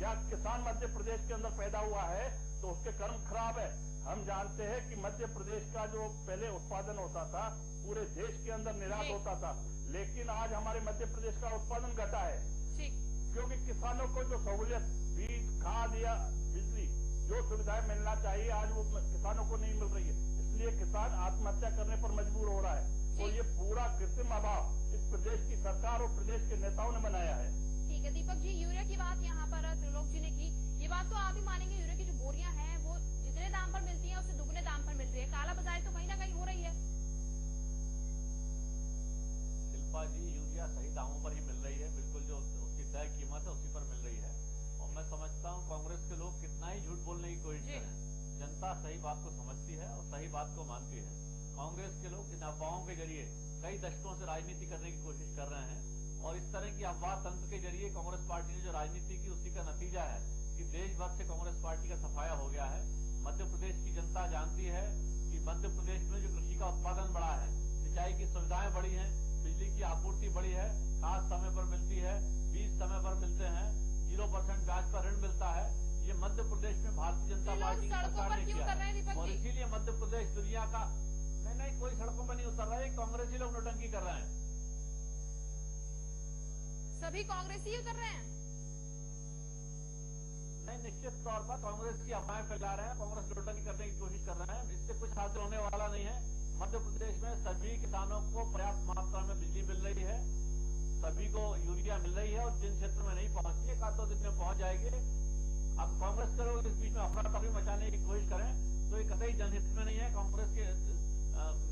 क्या किसान मध्य प्रदेश के अंदर पैदा हुआ है तो उसके कर्म खराब है। हम जानते हैं कि मध्य प्रदेश का जो पहले उत्पादन होता था पूरे देश के अंदर निर्यात होता था, लेकिन आज हमारे मध्य प्रदेश का उत्पादन घटा है क्योंकि किसानों को जो सहूलियत बीज, खाद या बिजली जो सुविधाएं मिलना चाहिए आज वो किसानों को नहीं मिल रही है, इसलिए किसान आत्महत्या करने पर मजबूर हो रहा है। और ये पूरा कृत्रिम अभाव इस प्रदेश की सरकार और प्रदेश के नेताओं ने बनाया है। ठीक है दीपक जी, यूरिया की बात यहाँ पर त्रिलोक जी ने की, ये बात तो आप भी मानेंगे, यूरिया की जो बोरियां हैं वो जितने दाम पर मिलती हैं उससे दुगने दाम पर मिल रही है, काला बाजारी तो कहीं ना कहीं हो रही है। शिल्पा जी, यूरिया सही दामों पर ही मिल रही है, बिल्कुल जो उसकी तय कीमत है उसी पर मिल रही है। और मैं समझता हूँ कांग्रेस के लोग कितना ही झूठ बोलने की कोशिश करें, जनता सही बात को समझती है और सही बात को मानती है। कांग्रेस के लोग इन अफवाहों के जरिए कई दशकों से राजनीति करने की कोशिश कर रहे हैं और इस तरह की अफवाह तंत्र के जरिए कांग्रेस पार्टी ने जो राजनीति की उसी का नतीजा है कि देश भर से कांग्रेस पार्टी का सफाया हो गया है। मध्य प्रदेश की जनता जानती है कि मध्य प्रदेश में जो कृषि का उत्पादन बढ़ा है, सिंचाई की सुविधाएं बढ़ी हैं, बिजली की आपूर्ति बढ़ी है, खाद समय पर मिलती है, बीज समय पर मिलते हैं, 0% ब्याज पर ऋण मिलता है। ये मध्य प्रदेश में भारतीय जनता पार्टी की सरकार ने किया है और इसीलिए मध्य प्रदेश दुनिया का नहीं कोई सड़कों पर नहीं उतर रहा है, कांग्रेस ही लोग नौटंकी कर रहे हैं। सभी कांग्रेसी उतर रहे हैं? नहीं, निश्चित तौर पर कांग्रेस की अफवाहें फैला रहे हैं, कांग्रेस नौटंकी करने की कोशिश कर रहे हैं, इससे कुछ हासिल होने वाला नहीं है। मध्य प्रदेश में सभी किसानों को पर्याप्त मात्रा में बिजली मिल रही है, सभी को यूरिया मिल रही है और जिन क्षेत्र में नहीं पहुंची है 1-2 दिन में पहुंच जाएगी। अब कांग्रेस के लोग इस बीच में अफरा तफरी मचाने की कोशिश करें तो ये कतई जनहित में नहीं है। कांग्रेस के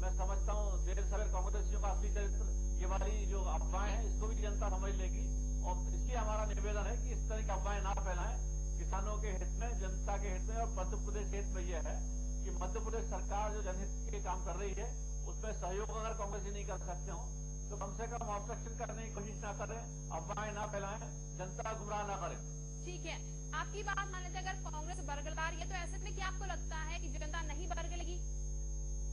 मैं समझता हूँ देर सवेर कांग्रेसियों का असली चरित्र ये वाली जो अफवाहें हैं इसको भी जनता समझ लेगी और इसलिए हमारा निवेदन है कि इस तरह की अफवाहें ना फैलाएं किसानों के हित में, जनता के हित में। और मध्य प्रदेश हित में यह है कि मध्य प्रदेश सरकार जो जनहित के काम कर रही है उसमें सहयोग अगर कांग्रेस ही नहीं कर सकते हो तो कम से कम ऑब्स्ट्रक्शन करने की कोशिश ना करें, अफवाहें ना फैलाएं, जनता गुमराह ना करें। ठीक है, आपकी बात मान लेते अगर कांग्रेस बरगलार है तो ऐसे में क्या आपको लगता है कि जनता नहीं बरगलेगी?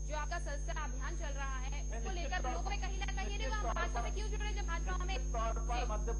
जो आपका सदस्यता अभियान चल रहा है उसको लेकर लोगों में कहीं ना कहीं नहीं वो भाजपा में क्यों जुड़े जब भाजपा हमें तौर पर मध्य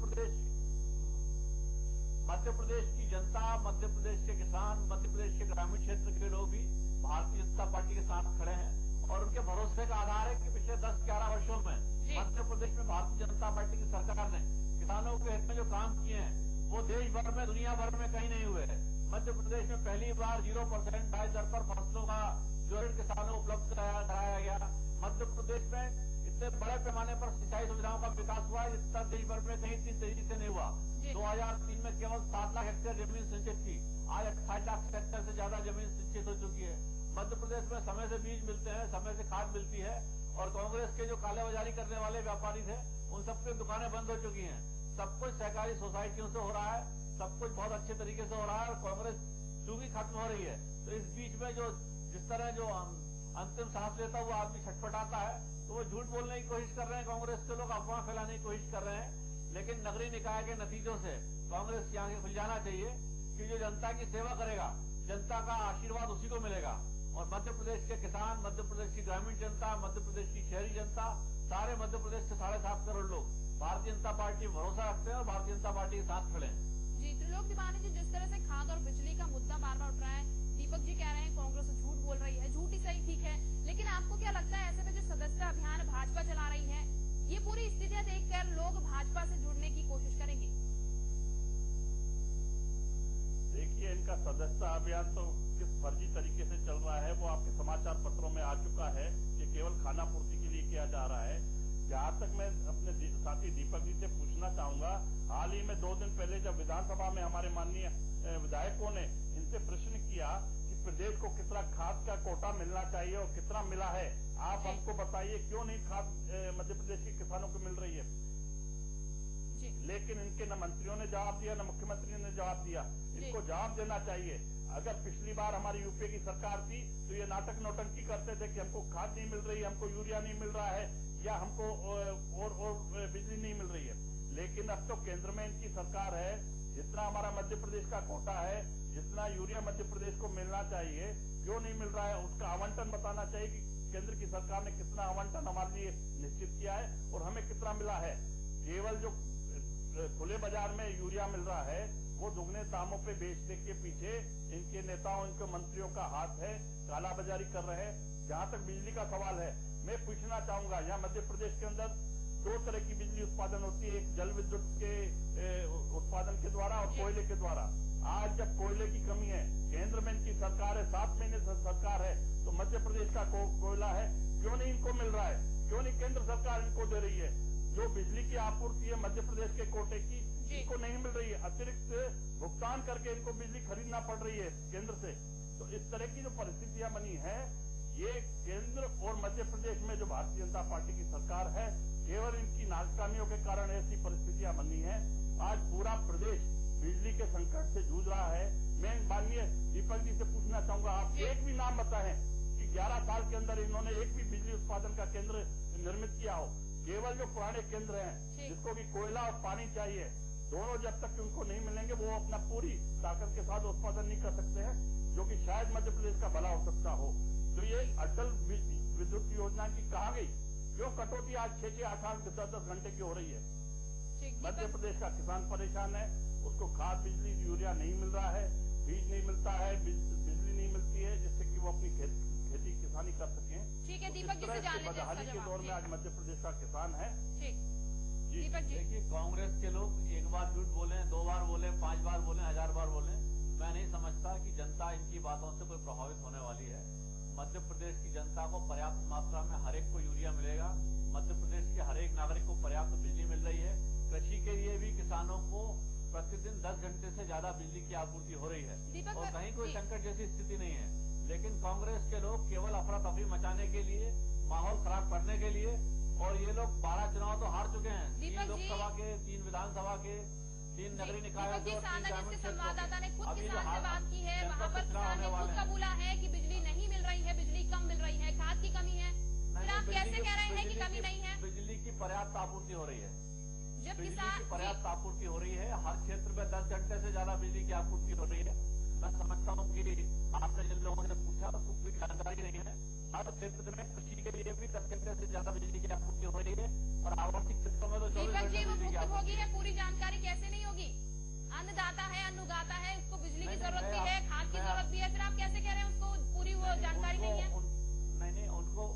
प्रदेश की जनता, मध्य प्रदेश के किसान, मध्य प्रदेश के ग्रामीण क्षेत्र के लोग भी भारतीय जनता पार्टी के साथ खड़े हैं और उनके भरोसे का आधार है कि पिछले 10-11 वर्षों में मध्य प्रदेश में भारतीय जनता पार्टी की सरकार ने किसानों के हित में जो काम किए हैं वो देश भर में, दुनिया भर में कहीं नहीं हुए हैं। मध्य प्रदेश में पहली बार 0% ब्याज दर पर फसलों का जो ऋण किसानों को उपलब्ध कराया गया। मध्य प्रदेश में इतने बड़े पैमाने पर सिंचाई सुविधाओं का विकास हुआ है जितना देश भर में कहीं इतनी तेजी से नहीं हुआ। 2003 में केवल 7 लाख हेक्टेयर जमीन सिंचित थी, आज 28 लाख हेक्टेयर से ज्यादा जमीन सिंचित हो चुकी है। मध्य प्रदेश में समय से बीज मिलते हैं, समय से खाद मिलती है और कांग्रेस के जो कालेबाजारी करने वाले व्यापारी थे उन सबकी दुकानें बंद हो चुकी हैं। सब कुछ सहकारी सोसाइटियों से हो रहा है, सब कुछ बहुत अच्छे तरीके से हो रहा है और कांग्रेस चूंकि खत्म हो रही है तो इस बीच में जो जिस तरह जो अंतिम सांस लेता हुआ आदमी छटपटाता है तो वो झूठ बोलने की कोशिश कर रहे हैं, कांग्रेस के लोग अफवाह फैलाने की कोशिश कर रहे हैं। लेकिन नगरीय निकाय के नतीजों से कांग्रेस की आंखें खुल जाना चाहिए कि जो जनता की सेवा करेगा जनता का आशीर्वाद उसी को मिलेगा। और मध्य प्रदेश के किसान, मध्य प्रदेश की ग्रामीण जनता, मध्य प्रदेश की शहरी जनता, सारे मध्य प्रदेश के 7.5 करोड़ लोग भारतीय जनता पार्टी भरोसा रखते हैं और भारतीय जनता पार्टी के साथ खड़े हैं। जी, त्रिलोक दीवानी जी, जिस तरह से खाद और बिजली का मुद्दा बार बार उठ रहा है, दीपक जी कह रहे हैं कांग्रेस झूठ बोल रही है, झूठ ही सही, ठीक है, लेकिन आपको क्या लगता है ऐसे में जो सदस्यता अभियान भाजपा चला रही है ये पूरी स्थितियां देखकर लोग भाजपा से जुड़ने की कोशिश करेंगे? देखिए, इनका सदस्यता अभियान तो किस फर्जी तरीके से चल रहा है वो आपके समाचार पत्रों में आ चुका है कि केवल खाना पूर्ति के लिए किया जा रहा है। जहां तक मैं अपने साथी दीपक जी से पूछना चाहूंगा, हाल ही में 2 दिन पहले जब विधानसभा में हमारे माननीय विधायकों ने इनसे प्रश्न किया कि प्रदेश को कितना खाद का कोटा मिलना चाहिए और कितना मिला है, आप हमको बताइए क्यों नहीं खाद मध्य प्रदेश के किसानों को मिल रही है। लेकिन इनके न मंत्रियों ने जवाब दिया न मुख्यमंत्री ने जवाब दिया। इनको जवाब देना चाहिए। अगर पिछली बार हमारी यूपीए की सरकार थी तो ये नाटक नौटंकी करते थे कि हमको खाद नहीं मिल रही है, हमको यूरिया नहीं मिल रहा है या हमको और बिजली नहीं मिल रही है। लेकिन अब तो केंद्र में इनकी सरकार है, जितना हमारा मध्य प्रदेश का कोटा है, जितना यूरिया मध्य प्रदेश को मिलना चाहिए क्यों नहीं मिल रहा है, उसका आवंटन बताना चाहिए कि केंद्र की सरकार ने कितना आवंटन हमारे लिए निश्चित किया है और हमें कितना मिला है। केवल जो खुले बाजार में यूरिया मिल रहा है वो दुगने दामों पे बेचने के पीछे इनके नेताओं, इनके मंत्रियों का हाथ है, कालाबाजारी कर रहे हैं। जहां तक बिजली का सवाल है, मैं पूछना चाहूंगा, यहाँ मध्य प्रदेश के अंदर 2 तरह की बिजली उत्पादन होती है, एक जल विद्युत के उत्पादन के द्वारा और कोयले के द्वारा। आज जब कोयले की कमी है, केंद्र में इनकी सरकार है, 7 महीने से सरकार है, तो मध्य प्रदेश का कोयला है, क्यों नहीं इनको मिल रहा है? क्यों नहीं केंद्र सरकार इनको दे रही है? जो बिजली की आपूर्ति है मध्य प्रदेश के कोटे की, इनको नहीं मिल रही है। अतिरिक्त भुगतान करके इनको बिजली खरीदना पड़ रही है केंद्र से। तो इस तरह की जो परिस्थितियां बनी है, ये केंद्र और मध्य प्रदेश में जो भारतीय जनता पार्टी की सरकार है, केवल इनकी नाकामियों के कारण ऐसी परिस्थितियां बनी है। आज पूरा प्रदेश बिजली के संकट से जूझ रहा है। मैं माननीय दीपक जी से पूछना चाहूंगा, आप एक भी नाम बताएं कि 11 साल के अंदर इन्होंने एक भी बिजली उत्पादन का केंद्र निर्मित किया हो। केवल जो पुराने केंद्र हैं, जिसको भी कोयला और पानी चाहिए, दोनों जब तक उनको नहीं मिलेंगे, वो अपना पूरी ताकत के साथ उत्पादन नहीं कर सकते हैं, जो कि शायद मध्य प्रदेश का भला हो सकता हो। तो ये अटल विद्युत योजना की कहाँ गई? क्यों कटौती आज 6-6, 8-8, 10-10 घंटे की हो रही है? मध्य प्रदेश का किसान परेशान है, उसको खाद, बिजली, यूरिया नहीं मिल रहा है, बीज नहीं मिलता है, बिजली नहीं मिलती है, जिससे कि वो अपनी खेती किसानी कर सके। ठीक है, दीपक जी से जान लेते हैं। बदहाली के दौर में आज मध्य प्रदेश का किसान है। ठीक, दीपक जी। देखिए, कांग्रेस के लोग एक बार झूठ बोले, 2 बार बोले, 5 बार बोले, 1000 बार बोले, मैं नहीं समझता कि जनता इनकी बातों से कोई प्रभावित होने वाली है। मध्य प्रदेश की जनता को पर्याप्त मात्रा में हर एक को यूरिया मिलेगा। मध्य प्रदेश के हर एक नागरिक को पर्याप्त बिजली मिल रही है। कृषि के लिए भी किसानों को प्रतिदिन 10 घंटे से ज्यादा बिजली की आपूर्ति हो रही है और कहीं कोई संकट जैसी स्थिति नहीं है। लेकिन कांग्रेस के लोग केवल अफरा तफरी मचाने के लिए, माहौल खराब करने के लिए, और ये लोग 12 चुनाव तो हार चुके हैं, 3 लोकसभा के, 3 विधानसभा के, 3 नगरीय निकायों के, 3 ग्रामीण संवाददाता ने खुद किसान से बात की है, वहाँ पर किसान ने खुद कबूला है कि बिजली नहीं मिल रही है, बिजली कम मिल रही है, खाद की कमी है। फिर आप कैसे कह रहे हैं कि कमी नहीं है? बिजली की पर्याप्त आपूर्ति हो रही है। जब बिजली किसान की पर्याप्त आपूर्ति हो रही है, हर क्षेत्र में 10 घंटे से ज्यादा बिजली की आपूर्ति हो रही है। मैं समझता हूँ कि आपने जिन लोगों से पूछा उसको कोई जानकारी नहीं है। हर क्षेत्र में कृषि के लिए भी 10 घंटे से ज्यादा बिजली की आपूर्ति हो रही है और आवासीय क्षेत्रों में तो 24 घंटे बिजली की आपूर्ति है। पूरी जानकारी कैसे नहीं होगी? अन्नदाता है, अन्न उगाता है, उसको बिजली की जरूरत भी है, खाद की जरूरत भी है, फिर आप कैसे कह रहे हैं उसको पूरी वो जानकारी नहीं है? नहीं, उनको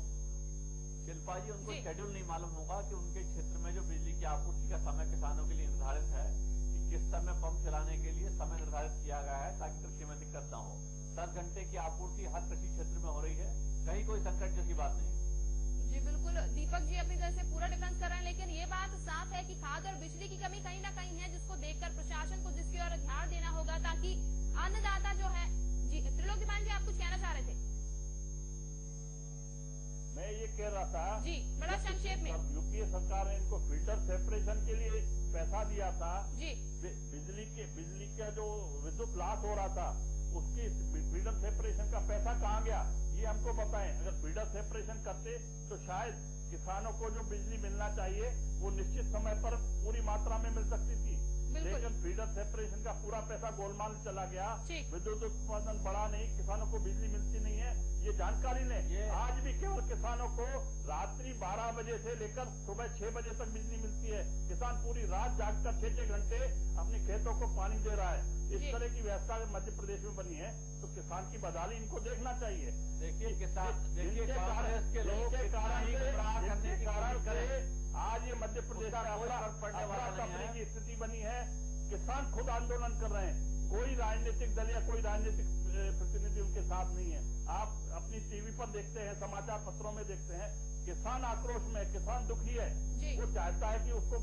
शिल्पा जी, उनको शेड्यूल नहीं मालूम होगा कि उनके क्षेत्र में जो बिजली की आपूर्ति का समय किसानों के लिए निर्धारित है कि किस समय पंप चलाने के लिए समय निर्धारित किया गया है ताकि कृषि में दिक्कत न हो। 10 घंटे की आपूर्ति हर कृषि क्षेत्र में हो रही है, कहीं कोई संकट जैसी बात नहीं। जी बिल्कुल, दीपक जी अपनी तरफ से पूरा डिफेंस कर रहे हैं, लेकिन ये बात साफ है कि खाद और बिजली की कमी कहीं ना कहीं है, जिसको देखकर प्रशासन को जिसकी ओर ध्यान देना होगा ताकि अन्नदाता जो है। जी त्रिलोक दीपान जी, आप कुछ कहना चाह रहे थे? मैं ये कह रहा था जी, बड़ा संक्षेप में। यूपीए सरकार ने इनको फिल्टर सेपरेशन के लिए पैसा दिया था जी। बिजली का जो विद्युत लॉस हो रहा था, उसकी फीडर सेपरेशन का पैसा कहाँ गया, ये हमको बताएं। अगर फीडर सेपरेशन करते तो शायद किसानों को जो बिजली मिलना चाहिए वो निश्चित समय पर पूरी मात्रा में मिल सकती थी। लेकिन फीडर सेपरेशन का पूरा पैसा गोलमाल चला गया, विद्युत उत्पादन बढ़ा नहीं, किसानों को बिजली मिलती नहीं है, ये जानकारी लें। आज भी केवल किसानों को रात्रि 12 बजे से लेकर सुबह 6 बजे तक बिजली मिलती है। किसान पूरी रात जागकर 6-6 घंटे अपने खेतों को पानी दे रहा है। इस तरह की व्यवस्था मध्य प्रदेश में बनी है, तो किसान की बदहाली इनको देखना चाहिए। देखिए किसान, जिनके कारण आज ये मध्य प्रदेश का की स्थिति बनी है। किसान खुद आंदोलन कर रहे हैं, कोई राजनीतिक दल या कोई राजनीतिक प्रतिनिधि उनके साथ नहीं है। आप अपनी टीवी पर देखते हैं, समाचार पत्रों में देखते हैं, किसान आक्रोश में, किसान दुखी है। वो चाहता है कि उसको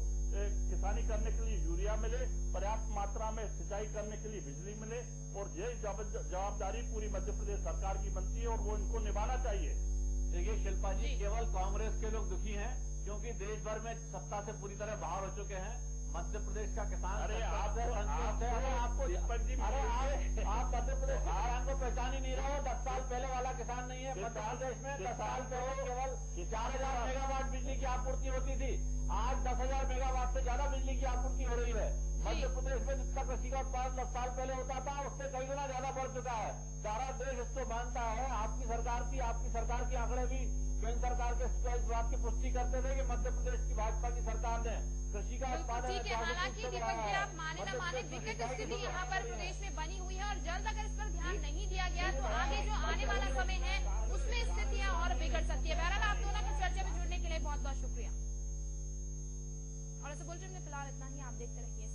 किसानी करने के लिए यूरिया मिले, पर्याप्त मात्रा में सिंचाई करने के लिए बिजली मिले, और ये जवाबदारी पूरी मध्य प्रदेश सरकार की बनती है और वो इनको निभाना चाहिए। देखिए शिल्पा जी, केवल कांग्रेस के लोग दुखी हैं क्योंकि देश भर में सत्ता से पूरी तरह बाहर हो चुके हैं। मध्य प्रदेश का किसान, अरे आपको आप मध्य प्रदेश के किसान को पहचान ही नहीं रहे हो। 10 साल पहले वाला किसान नहीं है मध्य प्रदेश में। 10 साल पहले केवल 4000 मेगावाट बिजली की आपूर्ति होती थी, आज 10,000 मेगावाट से ज्यादा बिजली की आपूर्ति हो रही है। मध्य प्रदेश में जितना कृषि का उत्पादन 10 साल पहले होता था, उससे कई गुना ज्यादा बढ़ चुका है। सारा देश इसको मानता है। आपकी सरकार की आंकड़े भी केंद्र सरकार के इस बात की पुष्टि करते थे कि मध्य प्रदेश की भाजपा की सरकार ने कृषि का उत्पादन ठीक है। हालांकि दीपक जी आप माने न माने विकट स्थिति यहाँ पर प्रदेश में बनी हुई है और जल्द अगर इस पर ध्यान नहीं दिया गया तो आगे जो आने वाला समय है उसमें स्थितियां और बिगड़ सकती है। बहरहाल आप दोनों का चर्चा में जुड़ने के लिए बहुत बहुत शुक्रिया। और ऐसे बुलेटिन में फिलहाल इतना ही। आप देखते रहिए